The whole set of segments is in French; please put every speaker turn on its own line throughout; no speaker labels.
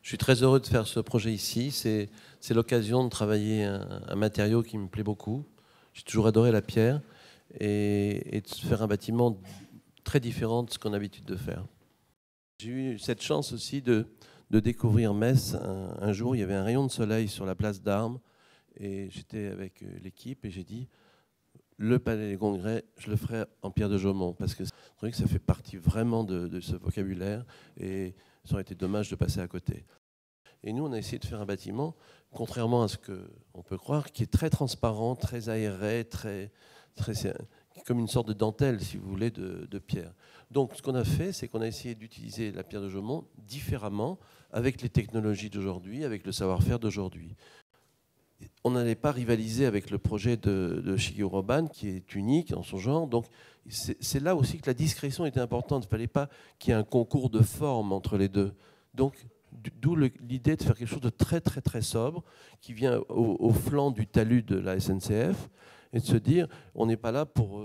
Je suis très heureux de faire ce projet ici. C'est l'occasion de travailler un matériau qui me plaît beaucoup. J'ai toujours adoré la pierre et de faire un bâtiment très différent de ce qu'on a l'habitude de faire. J'ai eu cette chance aussi de découvrir Metz. Un jour, il y avait un rayon de soleil sur la place d'Armes et j'étais avec l'équipe et j'ai dit le Palais des Congrès, je le ferai en pierre de Jaumont parce que ça fait partie vraiment de ce vocabulaire et ça aurait été dommage de passer à côté. Et nous, on a essayé de faire un bâtiment, contrairement à ce qu'on peut croire, qui est très transparent, très aéré, comme une sorte de dentelle, si vous voulez, de pierre. Donc, ce qu'on a fait, c'est qu'on a essayé d'utiliser la pierre de Jaumont différemment, avec les technologies d'aujourd'hui, avec le savoir-faire d'aujourd'hui. On n'allait pas rivaliser avec le projet de Shigeru Oban, qui est unique en son genre. Donc, c'est là aussi que la discrétion était importante. Il ne fallait pas qu'il y ait un concours de forme entre les deux. Donc, d'où l'idée de faire quelque chose de très, très, très sobre, qui vient au flanc du talus de la SNCF, et de se dire, on n'est pas là pour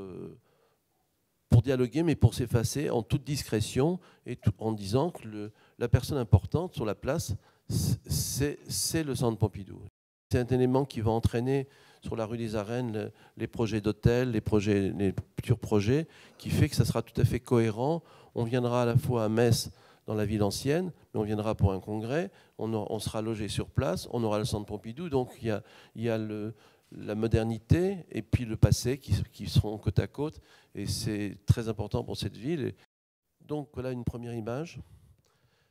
dialoguer, mais pour s'effacer en toute discrétion, et en disant que la personne importante sur la place, c'est le centre Pompidou. C'est un élément qui va entraîner sur la rue des Arènes les projets d'hôtels, les futurs projets, qui fait que ça sera tout à fait cohérent. On viendra à la fois à Metz, dans la ville ancienne, mais on viendra pour un congrès, on sera logé sur place, on aura le centre Pompidou, donc il y a la modernité et puis le passé qui seront côte à côte, et c'est très important pour cette ville. Donc voilà une première image.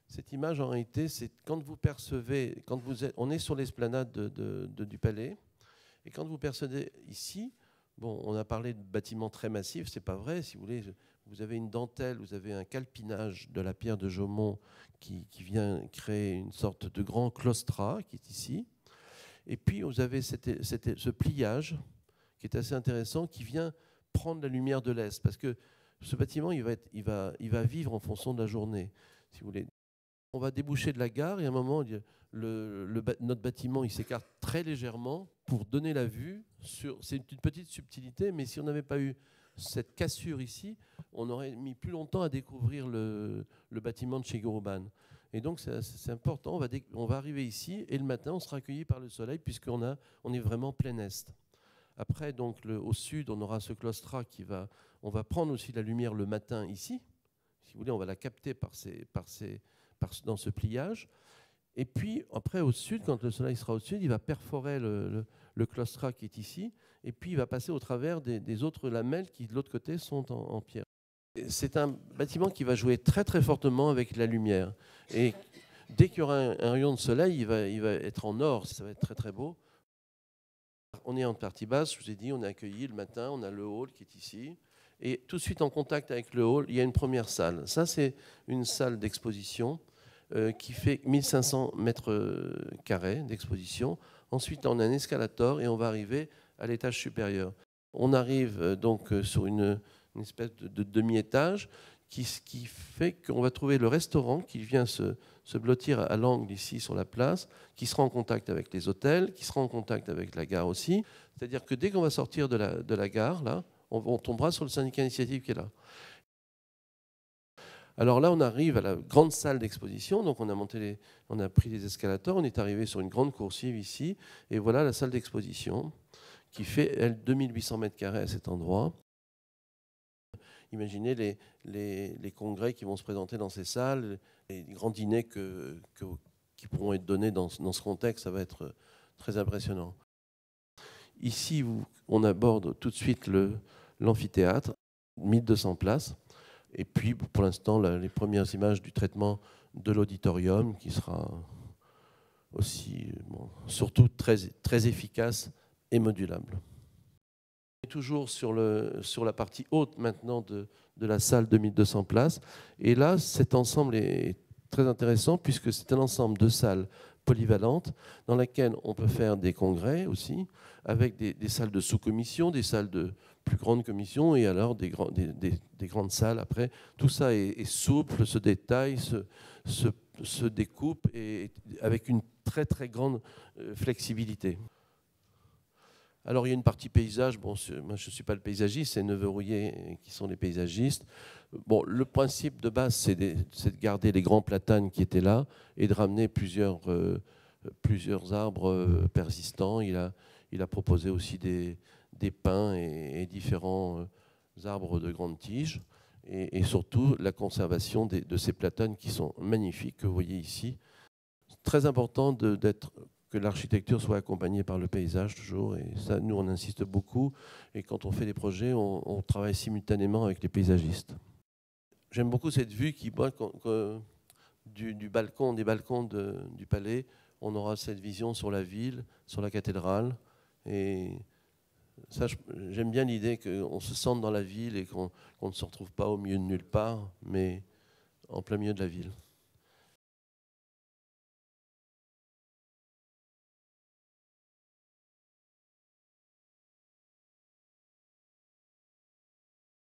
Cette image, en réalité, c'est quand vous percevez, on est sur l'esplanade du palais, et quand vous percevez ici, bon, on a parlé de bâtiments très massifs, c'est pas vrai, si vous voulez, vous avez une dentelle, vous avez un calpinage de la pierre de Jaumont qui vient créer une sorte de grand claustrat qui est ici, et puis vous avez ce pliage qui est assez intéressant, qui vient prendre la lumière de l'est, parce que ce bâtiment, il va vivre en fonction de la journée, si vous voulez. On va déboucher de la gare et à un moment, notre bâtiment il s'écarte très légèrement pour donner la vue. C'est une petite subtilité, mais si on n'avait pas eu cette cassure ici, on aurait mis plus longtemps à découvrir le bâtiment de Shigeru Oban. Et donc c'est important, on va arriver ici et le matin on sera accueilli par le soleil puisqu'on est vraiment plein est. Après, donc, au sud, on aura ce claustrat on va prendre aussi la lumière le matin ici. Si vous voulez, on va la capter dans ce pliage. Et puis, après, au sud, quand le soleil sera au sud, il va perforer le claustrat qui est ici, et puis il va passer au travers des autres lamelles qui, de l'autre côté, sont en pierre. C'est un bâtiment qui va jouer très, très fortement avec la lumière. Et dès qu'il y aura un rayon de soleil, il va être en or, ça va être très, très beau. On est en partie basse, je vous ai dit, on est accueilli le matin, on a le hall qui est ici. Et tout de suite, en contact avec le hall, il y a une première salle. Ça, c'est une salle d'exposition qui fait 1500 mètres carrés d'exposition. Ensuite, on a un escalator et on va arriver à l'étage supérieur. On arrive donc sur une espèce de demi-étage qui fait qu'on va trouver le restaurant qui vient se blottir à l'angle ici sur la place, qui sera en contact avec les hôtels, qui sera en contact avec la gare aussi. C'est-à-dire que dès qu'on va sortir de la gare, là, on tombera sur le syndicat initiative qui est là. Alors là, on arrive à la grande salle d'exposition. Donc on a pris les escalators, on est arrivé sur une grande coursive ici. Et voilà la salle d'exposition qui fait, elle, 2800 mètres carrés à cet endroit. Imaginez les congrès qui vont se présenter dans ces salles, les grands dîners qui pourront être donnés dans ce contexte. Ça va être très impressionnant. Ici, on aborde tout de suite l'amphithéâtre, 1200 places. Et puis, pour l'instant, les premières images du traitement de l'auditorium, qui sera aussi, surtout très, très efficace et modulable. On est toujours sur la partie haute maintenant de la salle de 1200 places. Et là, cet ensemble est très intéressant puisque c'est un ensemble de salles polyvalentes dans laquelle on peut faire des congrès aussi, avec des salles de sous-commission, des salles de plus grandes commissions et alors des grandes salles après. Tout ça est souple, se détaille, se découpe et avec une très très grande flexibilité. Alors il y a une partie paysage, bon, moi je ne suis pas le paysagiste, c'est Neveu Rouillet qui sont les paysagistes. Bon, le principe de base, c'est de garder les grands platanes qui étaient là et de ramener plusieurs arbres persistants. Il a proposé aussi des pins et différents arbres de grandes tiges. Et surtout la conservation de ces platanes qui sont magnifiques, que vous voyez ici. C'est très important que l'architecture soit accompagnée par le paysage toujours. Et ça, nous, on insiste beaucoup. Et quand on fait des projets, on travaille simultanément avec les paysagistes. J'aime beaucoup cette vue qui, moi, des balcons du palais, on aura cette vision sur la ville, sur la cathédrale. Et ça, j'aime bien l'idée qu'on se sente dans la ville et qu'on ne se retrouve pas au milieu de nulle part, mais en plein milieu de la ville.